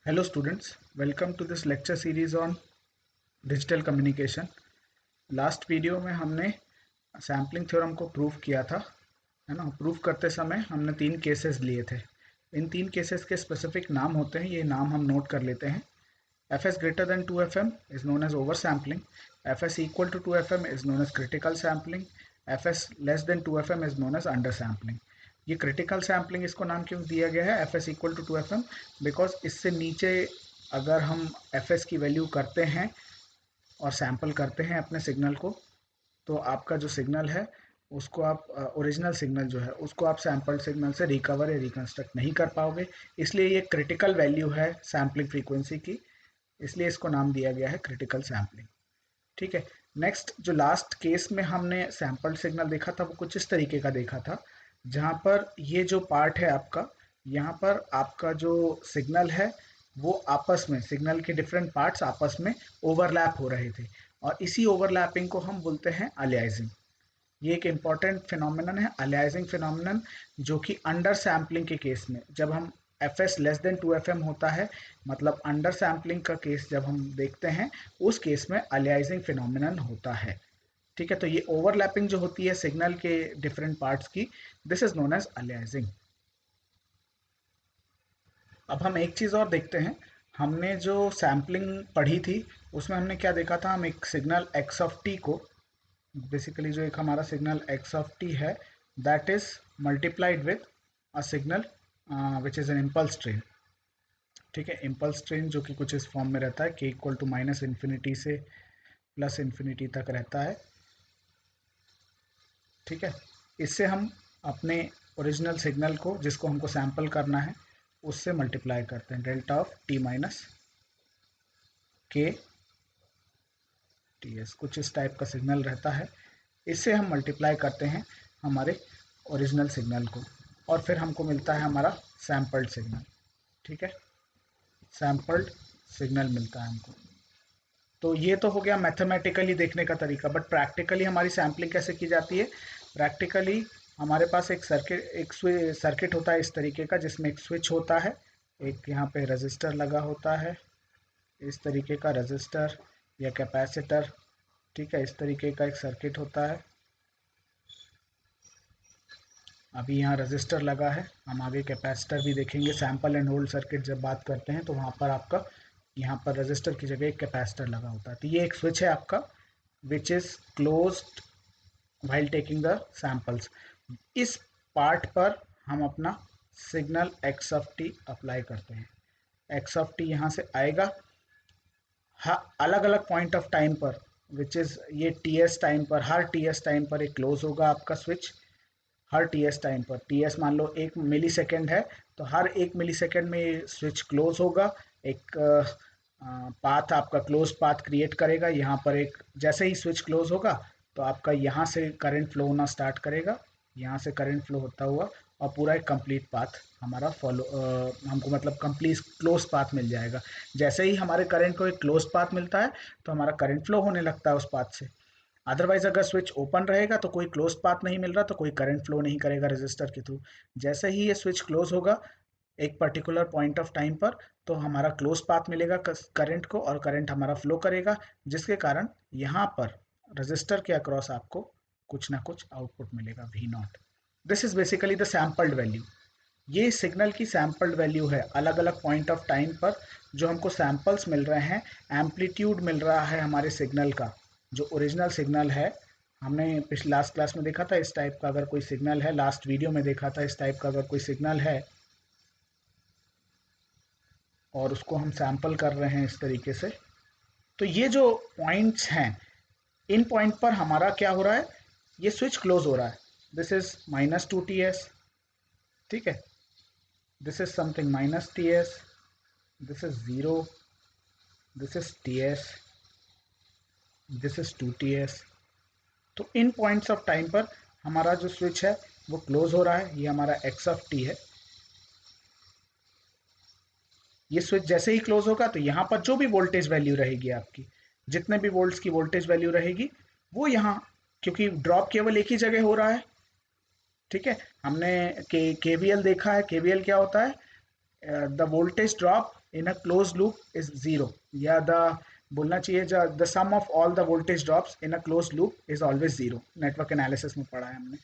Hello students, welcome to this lecture series on digital communication. Last video में हमने sampling theorem को prove किया था, है ना। प्रूव करते समय हमने 3 केसेस लिए थे। इन 3 केसेस के स्पेसिफिक नाम होते हैं, ये नाम हम नोट कर लेते हैं। Fs greater than 2fm is known as oversampling. Fs equal to 2fm is known as critical sampling. Fs less than 2fm is known as undersampling. ये क्रिटिकल सैम्पलिंग इसको नाम क्यों दिया गया है Fs equal to 2fm? Because इससे नीचे अगर हम Fs की वैल्यू करते हैं और सैम्पल करते हैं अपने सिग्नल को, तो आपका जो सिग्नल है उसको आप ओरिजिनल सिग्नल जो है उसको आप सैम्पल्ड सिग्नल से रिकवर या रिकंस्ट्रक्ट नहीं कर पाओगे। इसलिए ये क्रिटिकल वैल्यू है सैम्पलिंग फ्रीक्वेंसी की, इसलिए इसको नाम दिया गया है क्रिटिकल सैम्पलिंग। ठीक है। नेक्स्ट, जो लास्ट केस में हमने सैम्पल्ड सिग्नल देखा था वो कुछ इस तरीके का देखा था, जहाँ पर ये जो पार्ट है आपका, यहाँ पर आपका जो सिग्नल है वो आपस में, सिग्नल के डिफरेंट पार्ट्स आपस में ओवरलैप हो रहे थे, और इसी ओवरलैपिंग को हम बोलते हैं अलियासिंग। ये एक इम्पॉर्टेंट फिनोमिनन है, अलियासिंग फिनोमिनन, जो कि अंडर सैम्पलिंग के केस में, जब हम Fs लेस देन 2fm होता है, मतलब अंडर सैम्पलिंग का केस जब हम देखते हैं, उस केस में अलियासिंग फिनोमिनन होता है। ठीक है, तो ये ओवरलैपिंग जो होती है सिग्नल के डिफरेंट पार्ट्स की, this is known as aliasing. अब हम एक चीज़ और देखते हैं। हमने जो सैम्पलिंग पढ़ी थी उसमें हमने क्या देखा था, हम एक सिग्नल x ऑफ t को, बेसिकली जो एक हमारा सिग्नल x ऑफ t है, that is multiplied with a signal which is an impulse train. ठीक है, इम्पल्स ट्रेन जो कि कुछ इस फॉर्म में रहता है, k equal to minus infinity से प्लस इन्फिनिटी तक रहता है। ठीक है, इससे हम अपने ओरिजिनल सिग्नल को, जिसको हमको सैम्पल करना है, उससे मल्टीप्लाई करते हैं, डेल्टा ऑफ टी माइनस के टी एस, कुछ इस टाइप का सिग्नल रहता है। इससे हम मल्टीप्लाई करते हैं हमारे ओरिजिनल सिग्नल को, और फिर हमको मिलता है हमारा सैम्पल्ड सिग्नल। ठीक है, सैम्पल्ड सिग्नल मिलता है हमको। तो ये तो हो गया मैथमेटिकली देखने का तरीका, बट प्रैक्टिकली हमारी सैम्पलिंग कैसे की जाती है? प्रैक्टिकली हमारे पास एक सर्किट होता है इस तरीके का, जिसमें एक स्विच होता है, एक यहाँ पे रजिस्टर लगा होता है, इस तरीके का रजिस्टर या कैपेसिटर। ठीक है, इस तरीके का एक सर्किट होता है। अभी यहाँ रजिस्टर लगा है, हम आगे कैपेसिटर भी देखेंगे। सैम्पल एंड होल्ड सर्किट जब बात करते हैं तो वहाँ पर आपका यहाँ पर रजिस्टर की जगह एक कैपेसिटर लगा होता है। तो ये एक स्विच है आपका, which is closed while taking the samples. इस पार्ट पर हम अपना signal x of T apply करते हैं। एक्स ऑफ टी यहाँ से आएगा, हाँ, अलग अलग पॉइंट ऑफ टाइम पर, विच इज़ ये टी एस टाइम पर, हर टी एस टाइम पर एक क्लोज होगा आपका स्विच। हर टी एस टाइम पर, टी एस मान लो 1 मिली सेकेंड है, तो हर 1 मिली सेकेंड में ये स्विच क्लोज होगा, एक पाथ आपका क्लोज पाथ क्रिएट करेगा। यहाँ पर एक, जैसे ही स्विच क्लोज होगा तो आपका यहाँ से करंट फ्लो होना स्टार्ट करेगा, यहाँ से करंट फ्लो होता हुआ, और पूरा एक कंप्लीट पाथ हमारा फॉलो, हमको मतलब कंप्लीट क्लोज पाथ मिल जाएगा। जैसे ही हमारे करंट को एक क्लोज पाथ मिलता है तो हमारा करंट फ्लो होने लगता है उस पाथ से। अदरवाइज अगर स्विच ओपन रहेगा तो कोई क्लोज पाथ नहीं मिल रहा, तो कोई करंट फ्लो नहीं करेगा रजिस्टर के थ्रू। जैसे ही ये स्विच क्लोज होगा एक पर्टिकुलर पॉइंट ऑफ टाइम पर, तो हमारा क्लोज पाथ मिलेगा करंट को, और करंट हमारा फ्लो करेगा, जिसके कारण यहाँ पर रजिस्टर के अक्रॉस आपको कुछ ना कुछ आउटपुट मिलेगा, V naught. This is basically the sampled value. ये सिग्नल की सैम्पल्ड वैल्यू है, अलग अलग पॉइंट ऑफ टाइम पर जो हमको सैम्पल्स मिल रहे हैं, एम्पलीट्यूड मिल रहा है हमारे सिग्नल का। जो ओरिजिनल सिग्नल है, हमने पिछले लास्ट क्लास में देखा था इस टाइप का अगर कोई सिग्नल है, लास्ट वीडियो में देखा था इस टाइप का अगर कोई सिग्नल है और उसको हम सैम्पल कर रहे हैं इस तरीके से, तो ये जो पॉइंट्स हैं, इन पॉइंट पर हमारा क्या हो रहा है, ये स्विच क्लोज हो रहा है। This is -2 ts। ठीक है, this is something -ts, this is 0, this is ts, this is 2ts। तो इन पॉइंट्स ऑफ टाइम पर हमारा जो स्विच है वो क्लोज हो रहा है, ये हमारा x ऑफ t है। ये स्विच जैसे ही क्लोज होगा तो यहाँ पर जो भी वोल्टेज वैल्यू रहेगी आपकी, जितने भी वोल्ट्स की वोल्टेज वैल्यू रहेगी, वो यहाँ, क्योंकि ड्रॉप केवल एक ही जगह हो रहा है। ठीक है, हमने केवीएल देखा है। केवीएल क्या होता है? The voltage drop in a close loop is zero, या द बोलना चाहिए the sum of all the voltage drops in a close loop is always zero, network analysis में पढ़ा है हमने।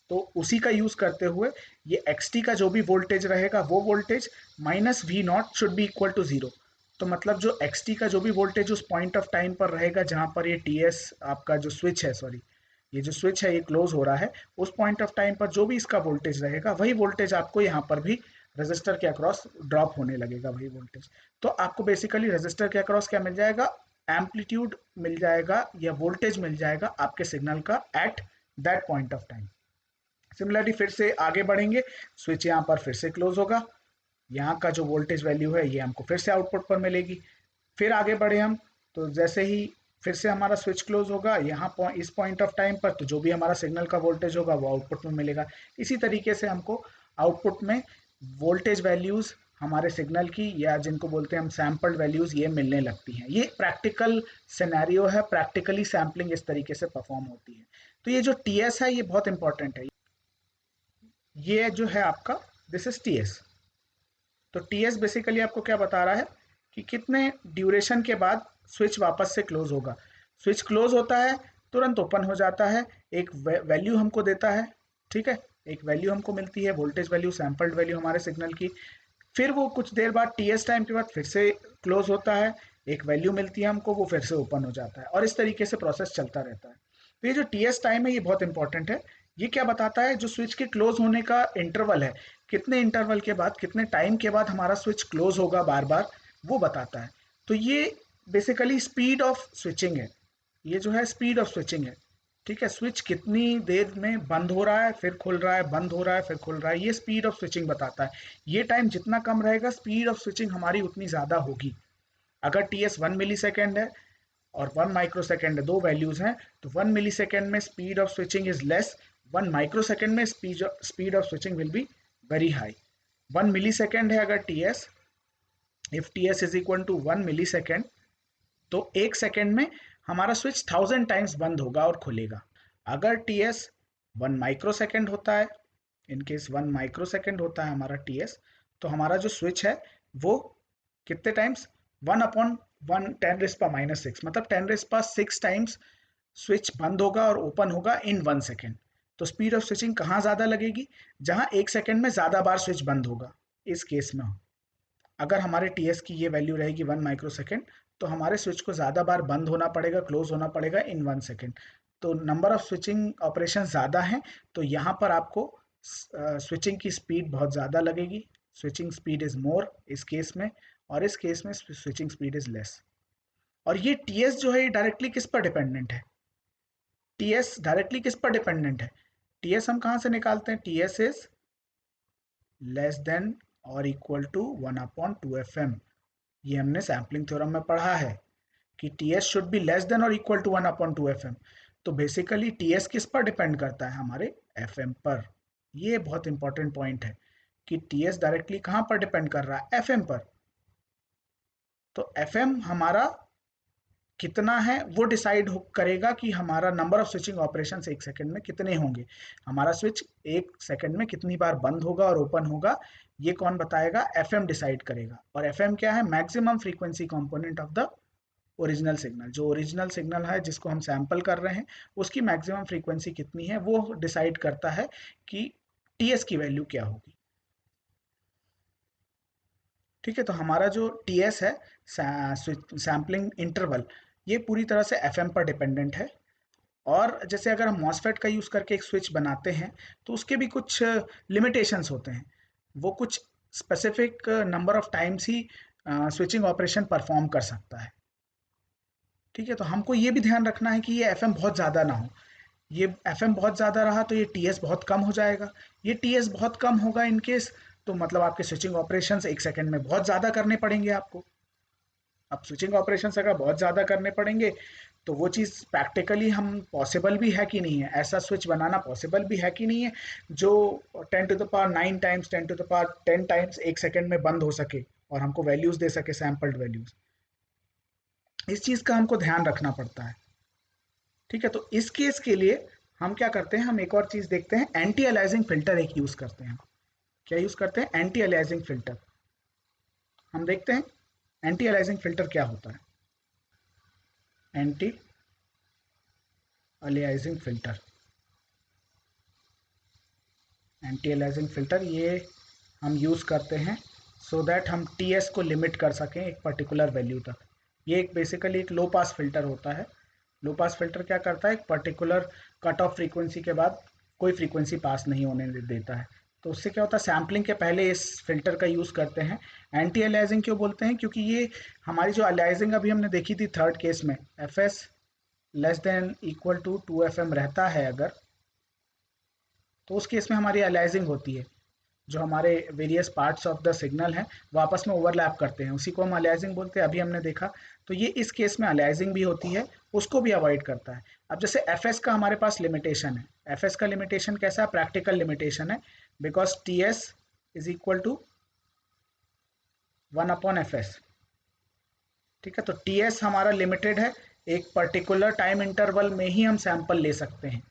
तो उसी का यूज करते हुए ये xt का जो भी वोल्टेज रहेगा वो voltage minus V naught should be equal to zero. तो मतलब जो xt का जो भी वोल्टेज उस पॉइंट ऑफ टाइम पर रहेगा जहां पर ये ts आपका जो स्विच है, सॉरी ये जो स्विच है ये क्लोज हो रहा है, उस पॉइंट ऑफ टाइम पर जो भी इसका वोल्टेज रहेगा वही वोल्टेज आपको यहाँ पर भी रजिस्टर के अक्रॉस ड्रॉप होने लगेगा, वही वोल्टेज। तो आपको बेसिकली रजिस्टर के अक्रॉस क्या मिल जाएगा, एम्पलीट्यूड मिल जाएगा या वोल्टेज मिल जाएगा आपके सिग्नल का at that point of time. Similarly फिर से आगे बढ़ेंगे, स्विच यहाँ पर फिर से क्लोज होगा, यहाँ का जो वोल्टेज वैल्यू है ये हमको फिर से आउटपुट पर मिलेगी। फिर आगे बढ़े हम, तो जैसे ही फिर से हमारा स्विच क्लोज होगा यहाँ इस पॉइंट ऑफ टाइम पर, तो जो भी हमारा सिग्नल का वोल्टेज होगा वो आउटपुट में मिलेगा। इसी तरीके से हमको आउटपुट में वोल्टेज वैल्यूज हमारे सिग्नल की, या जिनको बोलते हैं हम सैम्पल्ड वैल्यूज, ये मिलने लगती हैं। ये प्रैक्टिकल सिनेरियो है, प्रैक्टिकली सैम्पलिंग इस तरीके से परफॉर्म होती है। तो ये जो टीएस है ये बहुत इंपॉर्टेंट है। ये जो है आपका दिस इज टीएस। तो टीएस बेसिकली आपको क्या बता रहा है कि कितने ड्यूरेशन के बाद स्विच वापस से क्लोज होगा। स्विच क्लोज होता है, तुरंत ओपन हो जाता है, एक वैल्यू हमको देता है, ठीक है, एक वैल्यू हमको मिलती है, वोल्टेज वैल्यू, सैम्पल्ड वैल्यू हमारे सिग्नल की। फिर वो कुछ देर बाद टीएस टाइम के बाद फिर से क्लोज होता है, एक वैल्यू मिलती है हमको, वो फिर से ओपन हो जाता है, और इस तरीके से प्रोसेस चलता रहता है। तो ये जो टीएस टाइम है ये बहुत इंपॉर्टेंट है। ये क्या बताता है, जो स्विच के क्लोज होने का इंटरवल है, कितने इंटरवल के बाद, कितने टाइम के बाद हमारा स्विच क्लोज होगा बार बार, वो बताता है। तो ये बेसिकली स्पीड ऑफ स्विचिंग है, ये जो है स्पीड ऑफ स्विचिंग है, ठीक है। स्विच कितनी देर में बंद हो रहा है, फिर खुल रहा है, बंद हो रहा है, फिर खुल रहा है, ये स्पीड ऑफ स्विचिंग बताता है। ये टाइम जितना कम रहेगा स्पीड ऑफ स्विचिंग हमारी उतनी ज़्यादा होगी। अगर टी एस 1 मिली सेकेंड है और 1 माइक्रो सेकेंड, दो वैल्यूज हैं, तो 1 मिली सेकेंड में speed of switching is less, 1 microsecond में speed of switching will be very high. 1 millisecond है अगर T S, if T S is equal to 1 millisecond, तो 1 second में हमारा स्विच 1000 टाइम्स बंद होगा और खुलेगा। अगर टी एस 1 माइक्रो सेकेंड होता है, इनकेस 1 माइक्रो सेकेंड होता है हमारा टी एस, तो हमारा जो स्विच है वो कितने टाइम्स, 1/1 10⁻⁻⁶, मतलब 10⁻⁶ टाइम्स स्विच बंद होगा और ओपन होगा इन 1 सेकेंड। तो स्पीड ऑफ स्विचिंग कहाँ ज़्यादा लगेगी, जहाँ 1 सेकेंड में ज़्यादा बार स्विच बंद होगा। इस केस में अगर हमारे टी एस की ये वैल्यू रहेगी 1 माइक्रो सेकेंड, तो हमारे स्विच को ज़्यादा बार बंद होना पड़ेगा, क्लोज होना पड़ेगा इन 1 सेकेंड। तो नंबर ऑफ स्विचिंग ऑपरेशन ज़्यादा हैं, तो यहाँ पर आपको स्विचिंग की स्पीड बहुत ज़्यादा लगेगी, स्विचिंग स्पीड इज़ मोर इस केस में, और इस केस में स्विचिंग स्पीड इज़ लेस। और ये टी एस जो है ये डायरेक्टली किस पर डिपेंडेंट है, टी एस डायरेक्टली किस पर डिपेंडेंट है, टी एस हम कहाँ से निकालते हैं, T S is less then और इक्वल टू 1/2 FM। ये हमने सैम्पलिंग थ्योरम में पढ़ा है कि T S should be less than और इक्वल टू 1/2 FM। तो बेसिकली टी एस किस पर डिपेंड करता है, हमारे एफ एम पर। ये बहुत इंपॉर्टेंट पॉइंट है कि टी एस डायरेक्टली कहाँ पर डिपेंड कर रहा है, एफ एम पर। तो एफ एम हमारा कितना है वो डिसाइड करेगा कि हमारा number of switching operation 1 second में कितने होंगे, हमारा स्विच 1 सेकेंड में कितनी बार बंद होगा और ओपन होगा, ये कौन बताएगा, एफ एम डिसाइड करेगा। और एफ एम क्या है, maximum frequency component of the original signal. जो ओरिजिनल सिग्नल है जिसको हम सैंपल कर रहे हैं उसकी मैक्सिमम फ्रीक्वेंसी कितनी है वो डिसाइड करता है कि टी एस की वैल्यू क्या होगी, ठीक है। तो हमारा जो टी एस है, सैम्पलिंग इंटरवल, ये पूरी तरह से एफ एम पर डिपेंडेंट है। और जैसे अगर हम मॉसफेट का यूज़ करके एक स्विच बनाते हैं तो उसके भी कुछ लिमिटेशंस होते हैं, वो कुछ specific number of times he switching operation perform कर सकता है, ठीक है। तो हमको ये भी ध्यान रखना है कि ये एफ एम बहुत ज़्यादा ना हो, ये एफ एम बहुत ज़्यादा रहा तो ये टी एस बहुत कम हो जाएगा, ये टी एस बहुत कम होगा इन केस, तो मतलब आपके स्विचिंग ऑपरेशंस 1 सेकेंड में बहुत ज़्यादा करने पड़ेंगे आपको। अब स्विचिंग ऑपरेशंस अगर बहुत ज़्यादा करने पड़ेंगे तो वो चीज़ प्रैक्टिकली हम पॉसिबल भी है कि नहीं है, ऐसा स्विच बनाना पॉसिबल भी है कि नहीं है जो 10⁻⁹ टाइम्स 10⁻10 टाइम्स 1 सेकेंड में बंद हो सके और हमको वैल्यूज़ दे सके, सैम्पल्ड वैल्यूज़। इस चीज़ का हमको ध्यान रखना पड़ता है, ठीक है। तो इस केस के लिए हम क्या करते हैं, हम एक और चीज़ देखते हैं, एंटी अलाइजिंग फिल्टर एक यूज़ करते हैं। क्या यूज़ करते हैं, एंटी अलाइजिंग फिल्टर। हम देखते हैं एंटी अलाइजिंग फिल्टर क्या होता है। एंटी अलाइजिंग फिल्टर, एंटी अलाइजिंग फिल्टर ये हम यूज़ करते हैं सो दैट हम टीएस को लिमिट कर सकें एक पर्टिकुलर वैल्यू तक। ये एक बेसिकली एक लो पास फिल्टर होता है। लो पास फिल्टर क्या करता है, एक पर्टिकुलर कट ऑफ फ्रीक्वेंसी के बाद कोई फ्रीक्वेंसी पास नहीं होने देता है। तो उससे क्या होता है, सैम्पलिंग के पहले इस फिल्टर का यूज़ करते हैं। एंटी अलाइजिंग क्यों बोलते हैं, क्योंकि ये हमारी जो अलाइजिंग अभी हमने देखी थी थर्ड केस में, F S less than equal to 2FM रहता है अगर, तो उस केस में हमारी अलाइजिंग होती है। जो हमारे various parts of the signal हैं वो आपस में ओवरलैप करते हैं, उसी को हम अलाइजिंग बोलते हैं, अभी हमने देखा। तो ये इस केस में अलाइजिंग भी होती है, उसको भी अवॉइड करता है। अब जैसे एफ का हमारे पास लिमिटेशन है, एफ का लिमिटेशन कैसा है, प्रैक्टिकल लिमिटेशन है, because T S is equal to 1/fs। ठीक है, तो टी एस हमारा लिमिटेड है, एक पर्टिकुलर टाइम इंटरवल में ही हम सैंपल ले सकते हैं।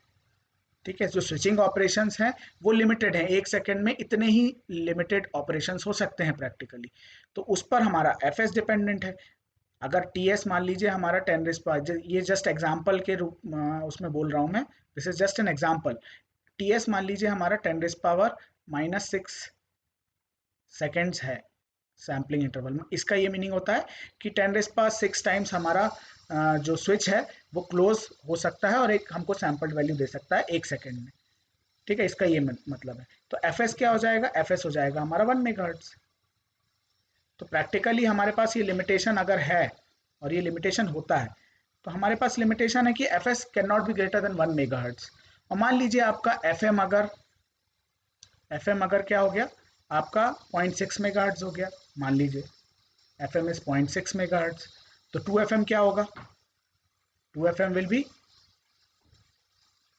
ठीक है, जो स्विचिंग ऑपरेशंस हैं वो लिमिटेड हैं, 1 सेकेंड में इतने ही लिमिटेड ऑपरेशंस हो सकते हैं प्रैक्टिकली। तो उस पर हमारा एफ एस डिपेंडेंट है। अगर टी एस मान लीजिए हमारा 10 ये जस्ट एग्जाम्पल के रूप उसमें बोल रहा हूँ मैं, this is just an example. T S मान लीजिए हमारा 10⁻⁻6 सेकेंड्स है सैम्पलिंग इंटरवल में। इसका ये मीनिंग होता है कि 10⁻6 टाइम्स हमारा जो स्विच है वो क्लोज हो सकता है और एक हमको सैम्पल्ड वैल्यू दे सकता है 1 सेकेंड में। ठीक है, इसका ये मतलब है। तो एफ एस क्या हो जाएगा, एफ एस हो जाएगा हमारा 1 मेगाहर्ट्ज। तो प्रैक्टिकली हमारे पास ये लिमिटेशन अगर है और ये लिमिटेशन होता है, तो हमारे पास लिमिटेशन है कि F S can not be greater then 1 megahertz. और मान लीजिए आपका एफ एम अगर क्या हो गया आपका 0.6 मेगाहर्ट्ज हो गया, मान लीजिए एफ एम इज 0.6 मेगाहर्ट्ज, तो 2FM क्या होगा, 2FM विल बी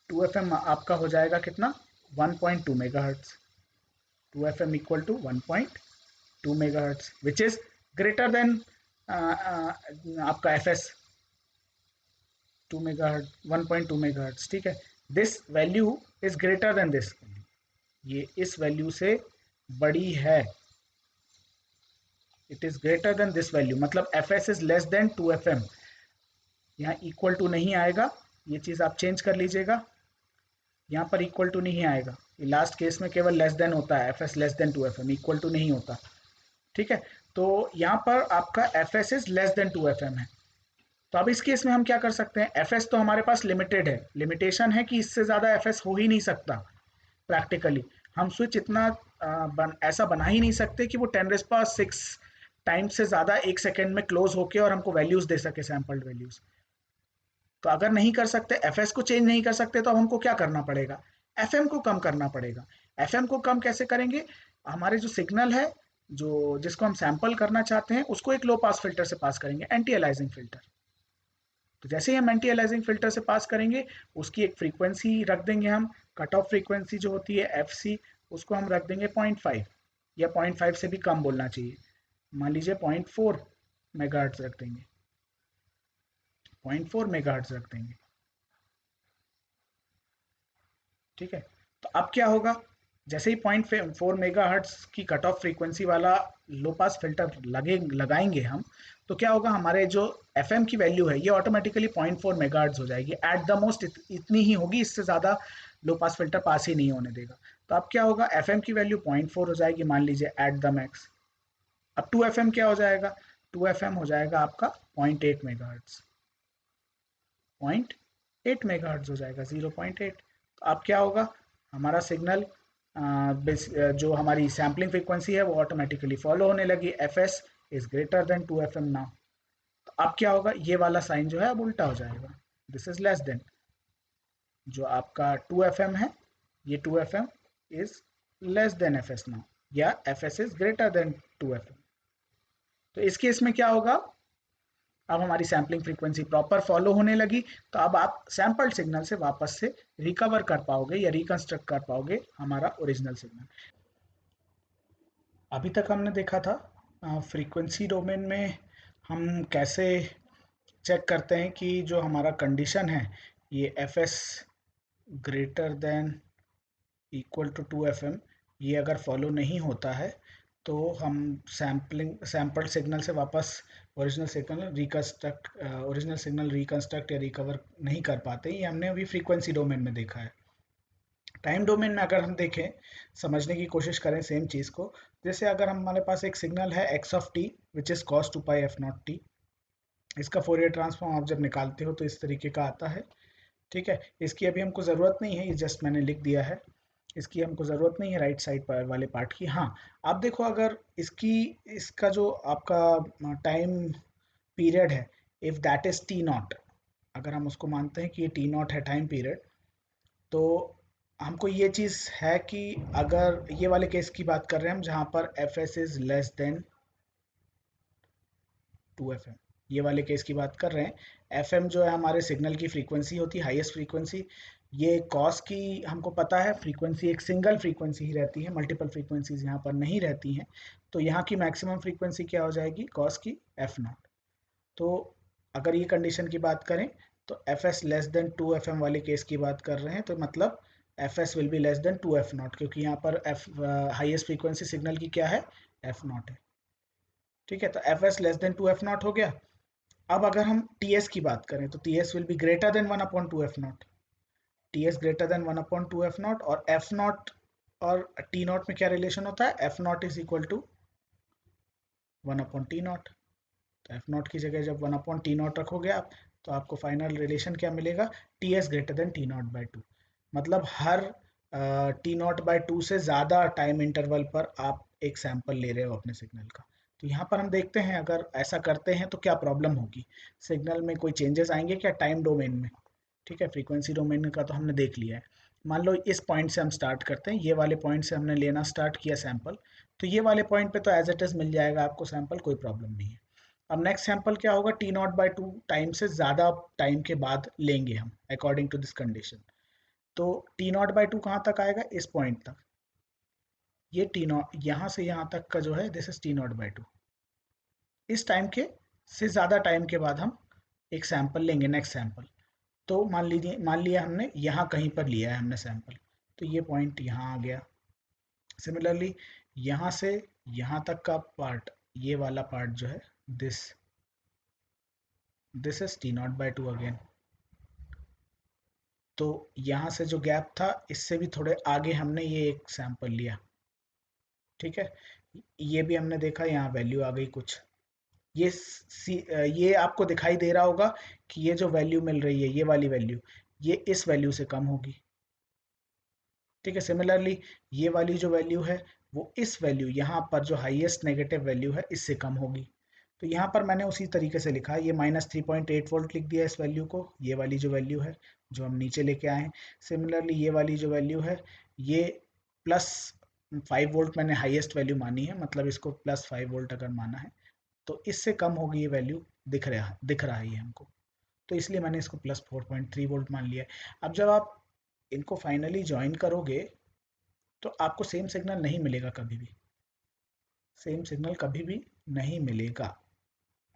2FM आपका हो जाएगा कितना, 1.2 megahertz. 2FM equal to 1.2 megahertz which is greater than आपका एफएस 2 मेगाहर्ट्ज 1.2 मेगाहर्ट्ज। ठीक है, this value is greater than this, ये इस वैल्यू से बड़ी है, it is greater than this value, मतलब FS is less than 2FM। यहाँ इक्वल टू नहीं आएगा, ये चीज़ आप चेंज कर लीजिएगा, यहाँ पर इक्वल टू नहीं आएगा, ये लास्ट केस में केवल लेस देन होता है, F S less than 2FM, equal to नहीं होता। ठीक है, तो यहाँ पर आपका F S is less than 2FM है। तो अब इस केस में हम क्या कर सकते हैं, एफ एस तो हमारे पास लिमिटेड है, लिमिटेशन है कि इससे ज़्यादा एफ एस हो ही नहीं सकता प्रैक्टिकली। हम स्विच इतना ऐसा बना ही नहीं सकते कि वो 10⁻6 टाइम से ज़्यादा 1 सेकेंड में क्लोज होके और हमको वैल्यूज़ दे सके, सैम्पल्ड वैल्यूज़। तो अगर नहीं कर सकते, एफएस को चेंज नहीं कर सकते, तो हमको क्या करना पड़ेगा, एफएम को कम करना पड़ेगा। एफएम को कम कैसे करेंगे, हमारे जो सिग्नल है जो जिसको हम सैंपल करना चाहते हैं उसको एक लो पास फिल्टर से पास करेंगे, एंटी अलाइजिंग फिल्टर। तो जैसे ही हम एंटी अलाइजिंग फिल्टर से पास करेंगे, उसकी एक फ्रीक्वेंसी रख देंगे हम, कट ऑफ फ्रीक्वेंसी जो होती है एफसी, उसको हम रख देंगे 0.5 या 0.5 से भी कम बोलना चाहिए, मान लीजिए 0.4 मेगाहर्ट्ज रख देंगे, 0.4 मेगाहर्ट्ज रख देंगे। ठीक है, तो अब क्या होगा, जैसे ही 0.4 मेगाहर्ट्ज की कट ऑफ फ्रीक्वेंसी वाला लो पास फिल्टर लगाएंगे हम, तो क्या होगा, हमारे जो एफएम की वैल्यू है ये ऑटोमेटिकली 0.4 मेगाहर्ट्ज हो जाएगी, एट द मोस्ट इतनी ही होगी, इससे ज़्यादा लो पास फिल्टर पास ही नहीं होने देगा। तो अब क्या होगा, एफएम की वैल्यू 0.4 हो जाएगी मान लीजिए एट द मैक्स। अब 2FM क्या हो जाएगा, 2FM हो जाएगा आपका 0.8 मेगाहर्ट्ज, 0.8 मेगाहर्ट्ज हो जाएगा, 0.8। तो अब क्या होगा, हमारा सिग्नल जो हमारी सैम्पलिंग फ्रीक्वेंसी है वो ऑटोमेटिकली फॉलो होने लगी, F S is greater than 2FM now. तो अब क्या होगा, ये वाला साइन जो है अब उल्टा हो जाएगा, दिस इज लेस देन, जो आपका 2FM है ये 2FM is less than F S now, या F S is greater than 2FM। तो इस केस में क्या होगा, अब हमारी सैम्पलिंग फ्रीक्वेंसी प्रॉपर फॉलो होने लगी, तो अब आप सैम्पल्ड सिग्नल से वापस से रिकवर कर पाओगे या रिकंस्ट्रक्ट कर पाओगे हमारा ओरिजिनल सिग्नल। अभी तक हमने देखा था फ्रीक्वेंसी डोमेन में हम कैसे चेक करते हैं कि जो हमारा कंडीशन है ये F S greater than equal to 2FM, ये अगर फॉलो नहीं होता है तो हम सैम्पल सिग्नल से वापस ओरिजिनल सिग्नल रिकंस्ट्रक्ट या रिकवर नहीं कर पाते। ये हमने अभी फ्रीक्वेंसी डोमेन में देखा है। टाइम डोमेन में अगर हम देखें, समझने की कोशिश करें सेम चीज़ को, जैसे अगर हमारे पास एक सिग्नल है x of T which is cos two pi F not T, इसका फोरियर ट्रांसफॉर्म आप जब निकालते हो तो इस तरीके का आता है। ठीक है, इसकी अभी हमको ज़रूरत नहीं है, ये जस्ट मैंने लिख दिया है, इसकी हमको ज़रूरत नहीं है राइट साइड पर वाले पार्ट की। हाँ, आप देखो अगर इसका जो आपका टाइम पीरियड है, if that is T not, अगर हम उसको मानते हैं कि ये टी नॉट है टाइम पीरियड, तो हमको ये चीज़ है कि अगर ये वाले केस की बात कर रहे हैं हम जहाँ पर F S is less than 2 FM, ये वाले केस की बात कर रहे हैं। FM जो है हमारे सिग्नल की फ्रीक्वेंसी होती है, हाईएस्ट फ्रीक्वेंसी। ये कॉस की हमको पता है फ्रीक्वेंसी एक सिंगल फ्रीक्वेंसी ही रहती है, मल्टीपल फ्रीक्वेंसीज यहाँ पर नहीं रहती हैं। तो यहाँ की मैक्सिमम फ्रीक्वेंसी क्या हो जाएगी, कॉस की F0। तो अगर ये कंडीशन की बात करें तो F S less then 2 FM वाले केस की बात कर रहे हैं, तो मतलब F S will be less than 2 F0, क्योंकि यहाँ पर एफ हाईएस्ट फ्रीक्वेंसी सिग्नल की क्या है, F0 है। ठीक है, तो F S less then 2 F0 हो गया। अब अगर हम टी एस की बात करें तो T S will be greater than 1/2 F0। T S greater than 1/2 F0, और एफ नॉट और टी नॉट में क्या रिलेशन होता है, F naught is equal to 1/T0। तो एफ नॉट की जगह जब 1/T0 रखोगे आप, तो आपको फाइनल रिलेशन क्या मिलेगा, T S greater then T0/2। मतलब हर T0/2 से ज़्यादा टाइम इंटरवल पर आप एक सैंपल ले रहे हो अपने सिग्नल का। तो यहाँ पर हम देखते हैं अगर ऐसा करते हैं तो क्या प्रॉब्लम होगी, सिग्नल में कोई चेंजेस आएंगे क्या टाइम डोमेन में। ठीक है, फ्रीक्वेंसी डोमेन का तो हमने देख लिया है। मान लो इस पॉइंट से हम स्टार्ट करते हैं, ये वाले पॉइंट से हमने लेना स्टार्ट किया सैंपल, तो ये वाले पॉइंट पे तो एज इट इज़ मिल जाएगा आपको सैंपल, कोई प्रॉब्लम नहीं है। अब नेक्स्ट सैंपल क्या होगा, T0/2 टाइम से ज़्यादा टाइम के बाद लेंगे हम अकॉर्डिंग टू दिस कंडीशन। तो T0/2 कहाँ तक आएगा, इस पॉइंट तक। ये T0 यहाँ से यहाँ तक का जो है, दिस इज T0/2। इस टाइम के से ज़्यादा टाइम के बाद हम एक सैंपल लेंगे, नेक्स्ट सैंपल। तो मान लिया हमने यहाँ कहीं पर लिया है हमने सैंपल, तो ये पॉइंट यहाँ आ गया। सिमिलरली यहाँ से यहाँ तक का पार्ट, ये वाला पार्ट जो है, this this is T0/2 again. तो यहाँ से जो गैप था, इससे भी थोड़े आगे हमने ये एक सैंपल लिया। ठीक है, ये भी हमने देखा, यहाँ वैल्यू आ गई कुछ। ये आपको दिखाई दे रहा होगा कि ये जो वैल्यू मिल रही है, ये वाली वैल्यू, ये इस वैल्यू से कम होगी। ठीक है, सिमिलरली ये वाली जो वैल्यू है, वो इस वैल्यू यहाँ पर जो हाईएस्ट नेगेटिव वैल्यू है, इससे कम होगी। तो यहाँ पर मैंने उसी तरीके से लिखा, ये -3.8 वोल्ट लिख दिया इस वैल्यू को, ये वाली जो वैल्यू है जो हम नीचे लेके आए हैं। सिमिलरली ये वाली जो वैल्यू है, ये +5 वोल्ट मैंने हाईएस्ट वैल्यू मानी है, मतलब इसको +5 वोल्ट अगर माना है, तो इससे कम होगी ये वैल्यू, दिख रहा है ये हमको, तो इसलिए मैंने इसको +4.3 वोल्ट मान लिया है। अब जब आप इनको फाइनली ज्वाइन करोगे तो आपको सेम सिग्नल नहीं मिलेगा, कभी भी सेम सिग्नल कभी भी नहीं मिलेगा।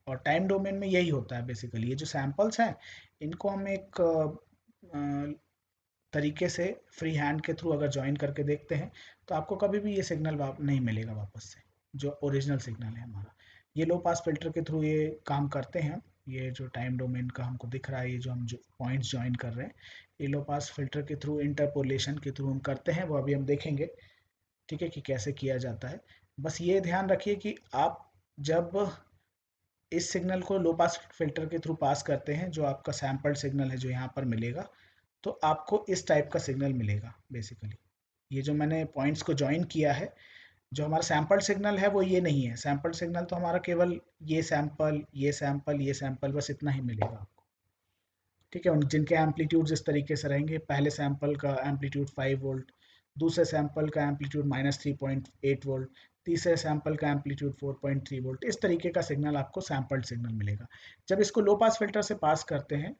और टाइम डोमेन में यही होता है बेसिकली, ये जो सैंपल्स हैं इनको हम एक तरीके से फ्री हैंड के थ्रू अगर ज्वाइन करके देखते हैं, तो आपको कभी भी ये सिग्नल नहीं मिलेगा वापस से, जो ओरिजिनल सिग्नल है हमारा। ये लो पास फिल्टर के थ्रू ये काम करते हैं। ये जो टाइम डोमेन का हमको दिख रहा है, ये जो हम जो पॉइंट्स ज्वाइन कर रहे हैं, ये लो पास फिल्टर के थ्रू, इंटरपोलेशन के थ्रू हम करते हैं, वो अभी हम देखेंगे। ठीक है, कि कैसे किया जाता है। बस ये ध्यान रखिए कि आप जब इस सिग्नल को लो पास फिल्टर के थ्रू पास करते हैं, जो आपका सैम्पल्ड सिग्नल है जो यहाँ पर मिलेगा, तो आपको इस टाइप का सिग्नल मिलेगा बेसिकली। ये जो मैंने पॉइंट्स को ज्वाइन किया है, जो हमारा सैम्पल्ड सिग्नल है वो ये नहीं है। सैम्पल्ड सिग्नल तो हमारा केवल ये सैम्पल, ये सैम्पल, ये सैम्पल, बस इतना ही मिलेगा आपको। ठीक है, जिनके एम्पलीट्यूड इस तरीके से रहेंगे, पहले सैंपल का एम्पलीट्यूड 5 वोल्ट, दूसरे सैंपल का एम्पलीट्यूड -3.8 वोल्ट, तीसरे सैंपल का एम्पलीट्यूड 4.3 वोल्ट, इस तरीके का सिग्नल आपको सैंपल्ड सिग्नल मिलेगा। जब इसको लो पास फिल्टर से पास करते हैं,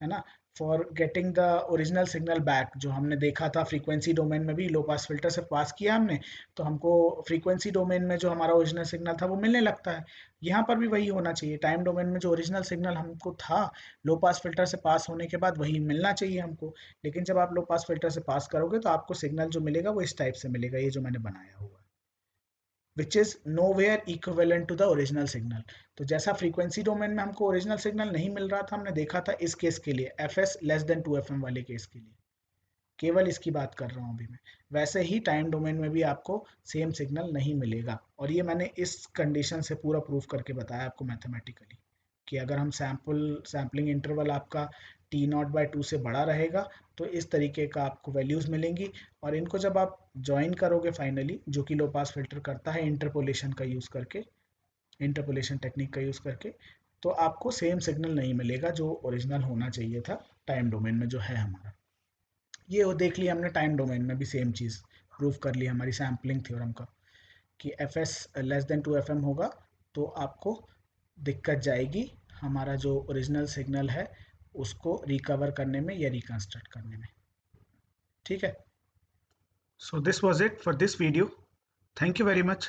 है ना, for getting the original signal back, जो हमने देखा था फ्रीक्वेंसी डोमेन में भी, लो पास फिल्टर से पास किया हमने, तो हमको फ्रीक्वेंसी डोमेन में जो हमारा ओरिजिनल सिग्नल था वो मिलने लगता है। यहाँ पर भी वही होना चाहिए, टाइम डोमेन में जो ओरिजिनल सिग्नल हमको था, लो पास फिल्टर से पास होने के बाद वही मिलना चाहिए हमको। लेकिन जब आप लो पास फिल्टर से पास करोगे तो आपको सिग्नल जो मिलेगा वो इस टाइप से मिलेगा, ये जो मैंने बनाया हुआ है। Which is nowhere equivalent to the original signal. तो जैसा फ्रीक्वेंसी डोमेन में हमको ओरिजिनल सिग्नल नहीं मिल रहा था, हमने देखा था इस केस के लिए, fs लेस देन 2fm वाले केस के लिए, केवल इसकी बात कर रहा हूँ अभी मैं, वैसे ही टाइम डोमेन में भी आपको सेम सिग्नल नहीं मिलेगा। और ये मैंने इस कंडीशन से पूरा प्रूफ करके बताया आपको मैथमेटिकली, कि अगर हम सैम्पलिंग इंटरवल आपका T0/2 से बड़ा रहेगा तो इस तरीके का आपको वैल्यूज़ मिलेंगी। और इनको जब आप ज्वाइन करोगे फाइनली, जो कि लो पास फिल्टर करता है इंटरपोलेशन का यूज़ करके, इंटरपोलेशन टेक्निक का यूज़ करके, तो आपको सेम सिग्नल नहीं मिलेगा जो ओरिजिनल होना चाहिए था टाइम डोमेन में जो है हमारा। ये वो देख लिया हमने, टाइम डोमेन में भी सेम चीज़ प्रूफ कर ली हमारी सैम्पलिंग थ्योरम का, कि F S less than 2fm होगा तो आपको दिक्कत जाएगी हमारा जो ओरिजिनल सिग्नल है उसको रिकवर करने में या रिकंस्ट्रक्ट करने में। ठीक है, so this was it for this video, thank you very much.